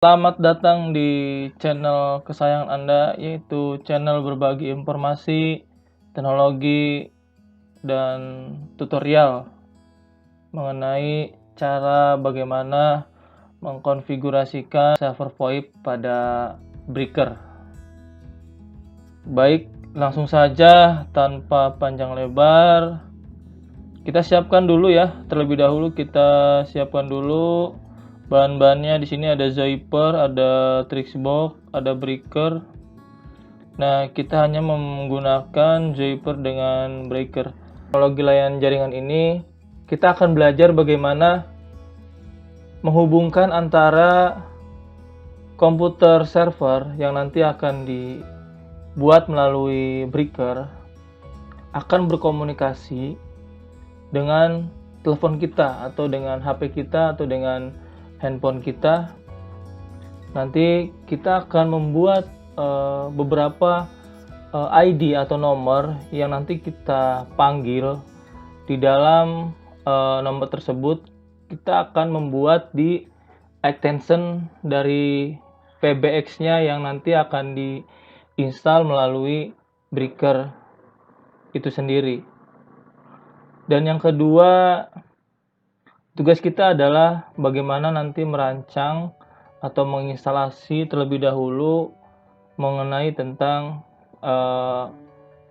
Selamat datang di channel kesayangan Anda, yaitu channel berbagi informasi, teknologi, dan tutorial mengenai cara bagaimana mengkonfigurasikan server VoIP pada Breaker. Baik, langsung saja tanpa panjang lebar, kita siapkan dulu ya. Terlebih dahulu kita siapkan dulu bahan-bahannya. Di sini ada Zyper, ada Trixbox, ada Breaker. Nah, kita hanya menggunakan Zyper dengan Breaker. Teknologi layanan jaringan ini, kita akan belajar bagaimana menghubungkan antara komputer server yang nanti akan dibuat melalui Breaker akan berkomunikasi dengan telepon kita atau dengan HP kita atau dengan handphone kita. Nanti kita akan membuat beberapa ID atau nomor yang nanti kita panggil. Di dalam nomor tersebut kita akan membuat di extension dari PBX-nya yang nanti akan diinstal melalui Breaker itu sendiri. Dan yang kedua, tugas kita adalah bagaimana nanti merancang atau menginstalasi terlebih dahulu mengenai tentang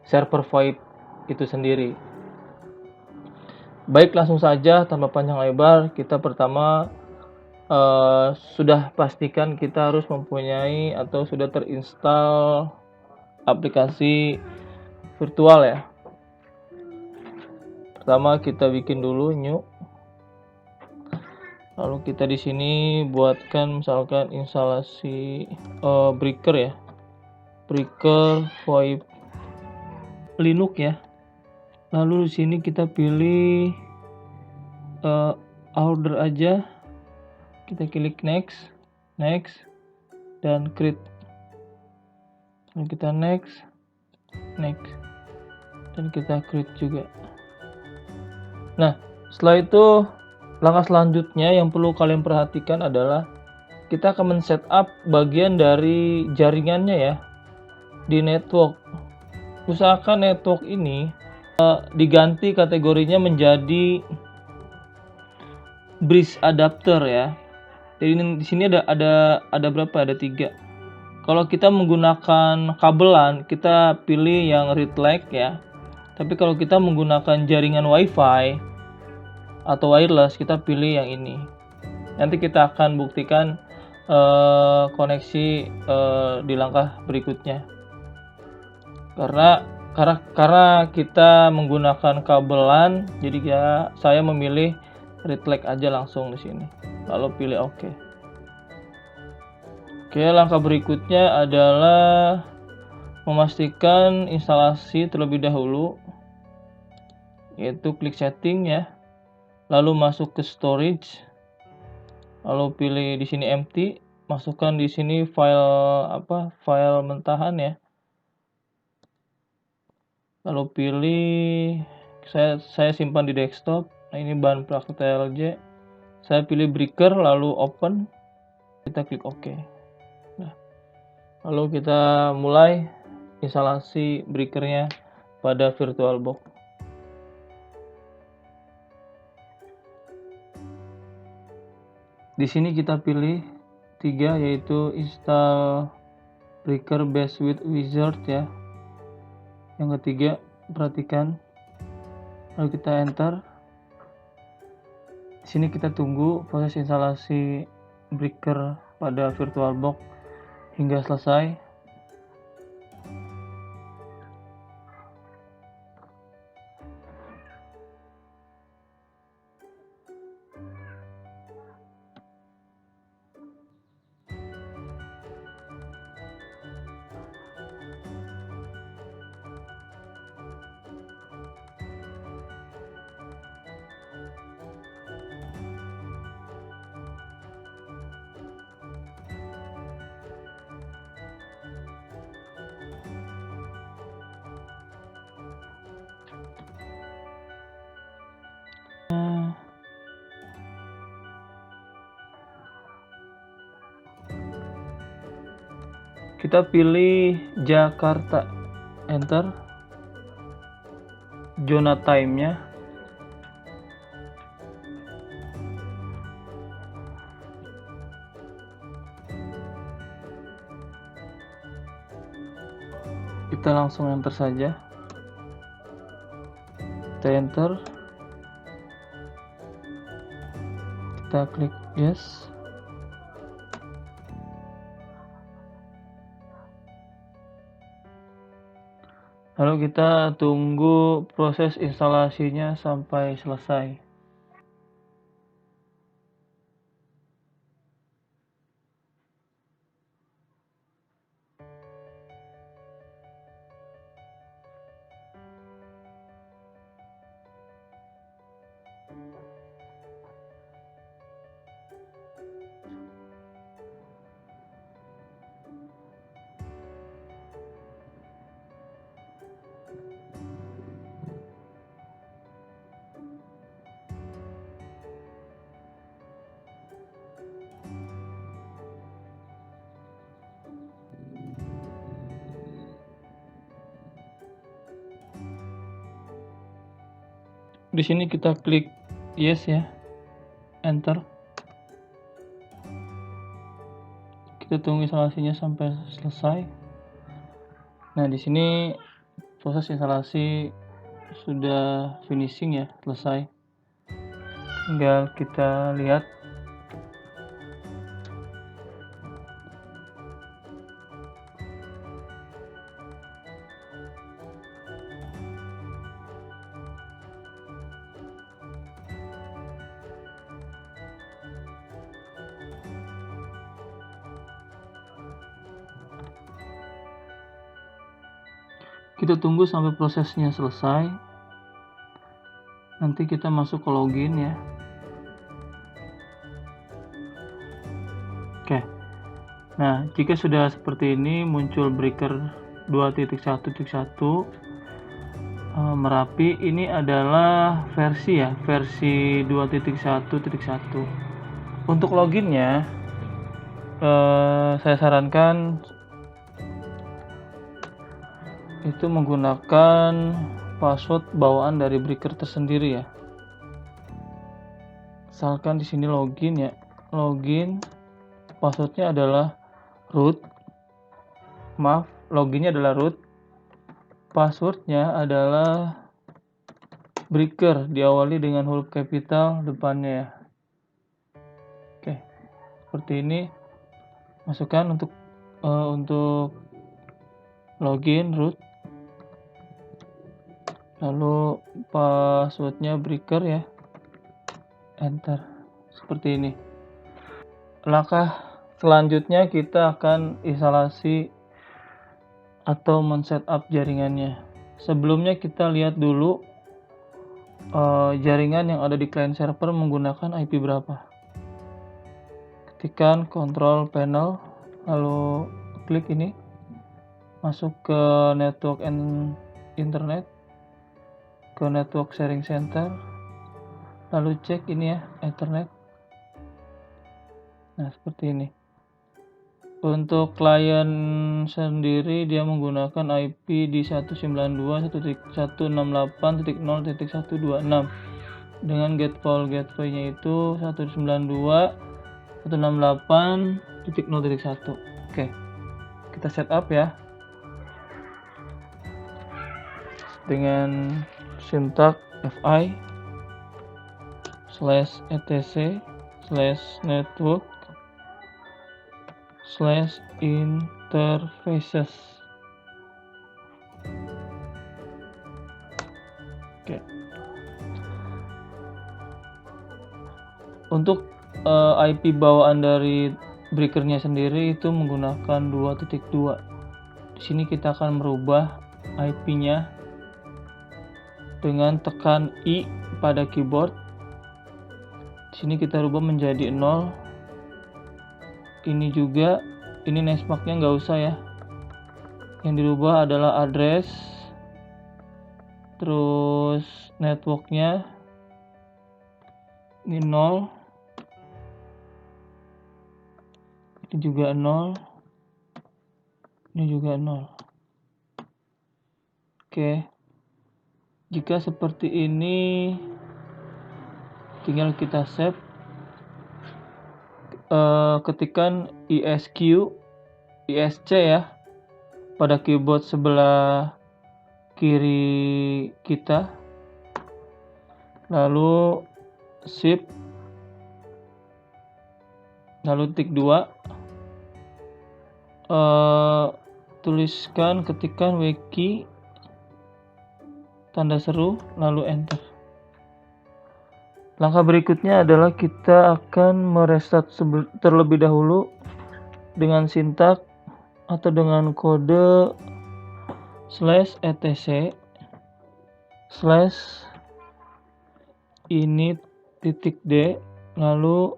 server VoIP itu sendiri. Baik, langsung saja tanpa panjang lebar, kita pertama sudah pastikan kita harus mempunyai atau sudah terinstall aplikasi virtual ya. Pertama kita bikin dulu new. Lalu kita di sini buatkan misalkan instalasi Breaker ya. Breaker VoIP Linux ya. Lalu di sini kita pilih order aja. Kita klik next, dan create. Lalu kita next, dan kita create juga. Nah, setelah itu langkah selanjutnya yang perlu kalian perhatikan adalah kita akan men-setup bagian dari jaringannya ya di network. Usahakan network ini diganti kategorinya menjadi bridge adapter ya. Jadi di sini ada berapa? Ada 3. Kalau kita menggunakan kabelan, kita pilih yang read lag ya. Tapi kalau kita menggunakan jaringan WiFi atau wireless, kita pilih yang ini. Nanti kita akan buktikan koneksi di langkah berikutnya. Karena kita menggunakan kabelan, jadi ya saya memilih read lag aja langsung di sini. Lalu pilih OK. Oke, langkah berikutnya adalah memastikan instalasi terlebih dahulu, yaitu klik setting ya. Lalu masuk ke storage. Lalu pilih di sini empty, masukkan di sini file mentahan ya. Lalu pilih saya simpan di desktop. Nah, ini bahan praktek TLJ. Saya pilih Breaker lalu open. Kita klik OK. Nah, lalu kita mulai instalasi Breakernya pada VirtualBox. Di sini kita pilih 3, yaitu install Breaker based with wizard ya. Yang ketiga, perhatikan. Lalu kita enter. Di sini kita tunggu proses instalasi Breaker pada VirtualBox hingga selesai. Kita pilih Jakarta, enter. Zona time-nya kita langsung enter saja. Kita enter, kita klik yes. Lalu kita tunggu proses instalasinya sampai selesai. Di sini kita klik yes ya, enter. Kita tunggu instalasinya sampai selesai. Nah, di sini proses instalasi sudah finishing ya, selesai. Tinggal kita lihat. Kita tunggu sampai prosesnya selesai. Nanti kita masuk ke login ya. Oke. Nah, jika sudah seperti ini muncul breaker 2.1.1 Merapi, ini adalah versi 2.1.1. Untuk loginnya saya sarankan itu menggunakan password bawaan dari breaker tersendiri ya. Misalkan di sini login ya, login passwordnya adalah root. Loginnya adalah root. Passwordnya adalah breaker, diawali dengan huruf kapital depannya ya. Oke, seperti ini. Masukkan untuk login root. Lalu passwordnya breaker ya, enter. Seperti ini. Langkah selanjutnya kita akan instalasi atau men-setup jaringannya. Sebelumnya kita lihat dulu jaringan yang ada di client server menggunakan IP berapa. Ketikkan control panel, lalu klik ini, masuk ke network and internet, ke network sharing center, lalu cek ini ya, ethernet. Nah, seperti ini. Untuk klien sendiri dia menggunakan IP di 192.168.0.126 dengan gateway-nya itu 192.168.0.1. Oke. Kita setup ya. Dengan syntax fi /etc/network/interfaces. Oke. Untuk IP bawaan dari breakernya sendiri itu menggunakan 2.2. Di sini kita akan merubah IP-nya dengan tekan I pada keyboard. Di sini kita rubah menjadi 0. Ini juga, ini nesmarknya nggak usah ya. Yang dirubah adalah address, terus networknya ini 0, ini juga 0, Ini juga 0. Oke. Jika seperti ini, tinggal kita save. Ketikkan ISC ya pada keyboard sebelah kiri kita, lalu shift, lalu tik 2, ketikkan wiki tanda seru, lalu enter. Langkah berikutnya adalah kita akan merestart terlebih dahulu dengan sintak atau dengan kode /etc /init.d lalu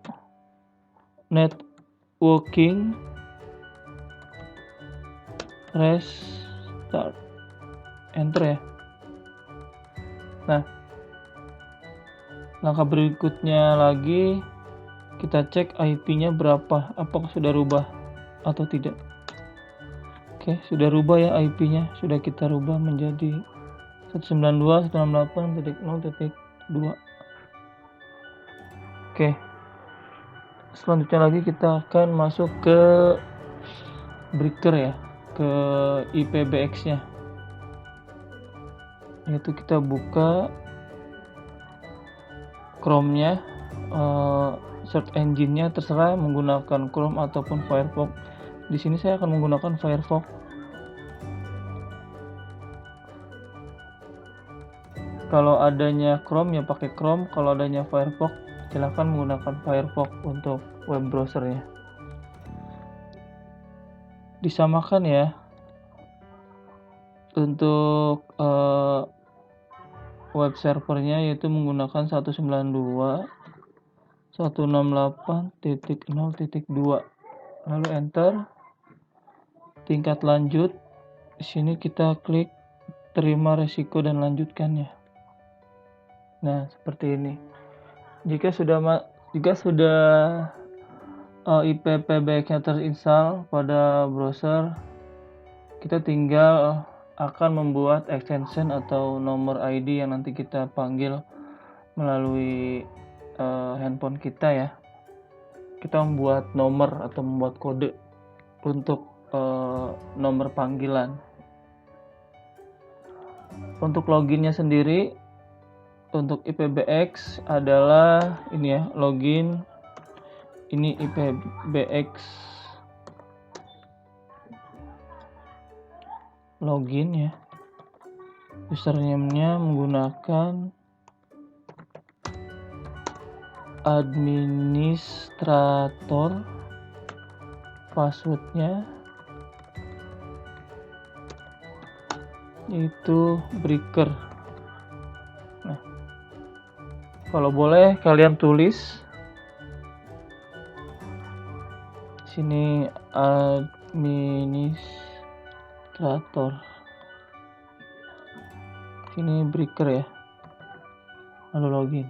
networking restart, enter ya. Nah, langkah berikutnya lagi kita cek IP-nya berapa, apakah sudah rubah atau tidak. Oke, sudah rubah ya IP-nya, sudah kita rubah menjadi 192.168.0.2. Oke, selanjutnya lagi kita akan masuk ke breaker ya, ke IPBX-nya, yaitu kita buka Chrome-nya, search engine-nya terserah menggunakan Chrome ataupun Firefox. Di sini saya akan menggunakan Firefox. Kalau adanya Chrome ya pakai Chrome, kalau adanya Firefox silahkan menggunakan Firefox untuk web browsernya. Disamakan ya untuk web servernya, yaitu menggunakan 192.168.0.2, lalu enter. Tingkat lanjut, di sini kita klik terima resiko dan lanjutkannya. Nah, seperti ini. Jika sudah IPPBX-nya terinstall pada browser, kita tinggal akan membuat extension atau nomor ID yang nanti kita panggil melalui handphone kita ya. Kita membuat nomor atau membuat kode untuk nomor panggilan. Untuk loginnya sendiri, untuk IPBX adalah ini ya, login. Ini IPBX login ya. Username-nya menggunakan administrator, passwordnya itu breaker. Nah, kalau boleh kalian tulis sini administrator, sini breaker ya, lalu login.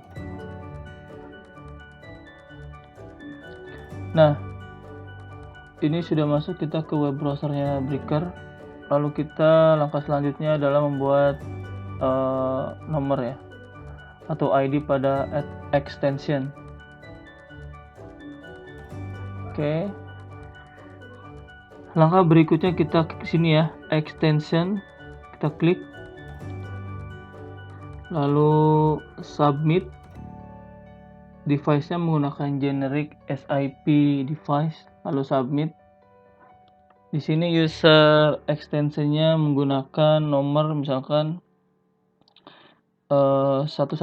Nah, ini sudah masuk kita ke web browsernya breaker. Lalu kita langkah selanjutnya adalah membuat nomor ya, atau ID pada extension. Oke. Langkah berikutnya kita ke sini ya, extension, kita klik, lalu submit. Device-nya menggunakan generic SIP device, lalu submit. Di sini user extension-nya menggunakan nomor misalkan 118.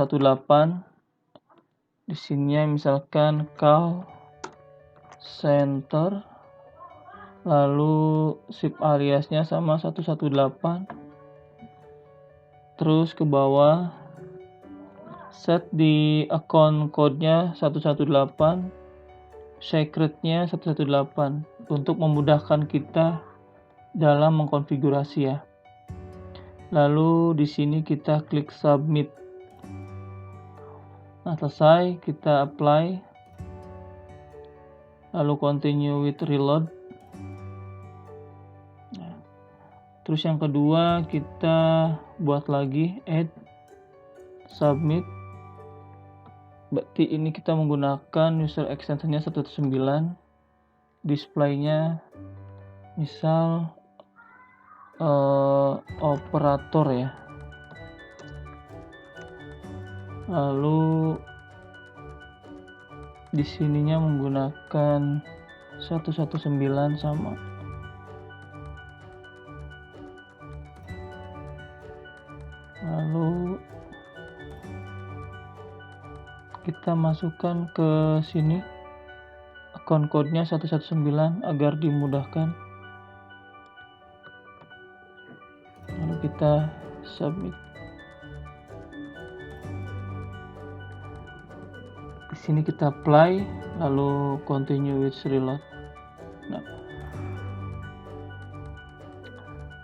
Di sini misalkan call center, lalu zip aliasnya sama 118. Terus ke bawah set di account code-nya 118, secret-nya 118 untuk memudahkan kita dalam mengkonfigurasi ya. Lalu di sini kita klik submit. Nah, selesai, kita apply. Lalu continue with reload. Nah, Terus yang kedua kita buat lagi add submit. Berarti ini kita menggunakan user extensionnya 109. Displaynya misal operator ya. Lalu di sininya menggunakan 119 sama. Lalu kita masukkan ke sini account code-nya 119 agar dimudahkan. Lalu kita submit. Di sini kita apply, lalu continue with reload. Nah,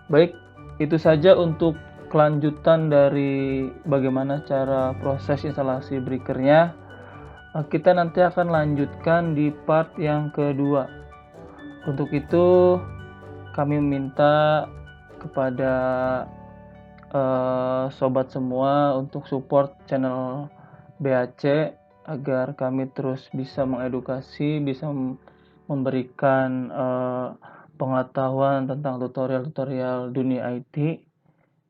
baik, itu saja untuk kelanjutan dari bagaimana cara proses instalasi breakernya. Kita nanti akan lanjutkan di part yang kedua. Untuk itu kami minta kepada sobat semua untuk support channel BAC agar kami terus bisa mengedukasi, bisa memberikan pengetahuan tentang tutorial-tutorial dunia IT.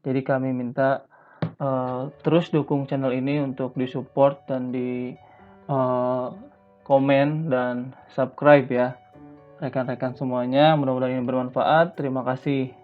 Jadi kami minta terus dukung channel ini untuk disupport dan di komen dan subscribe ya rekan-rekan semuanya. Mudah-mudahan ini bermanfaat. Terima kasih.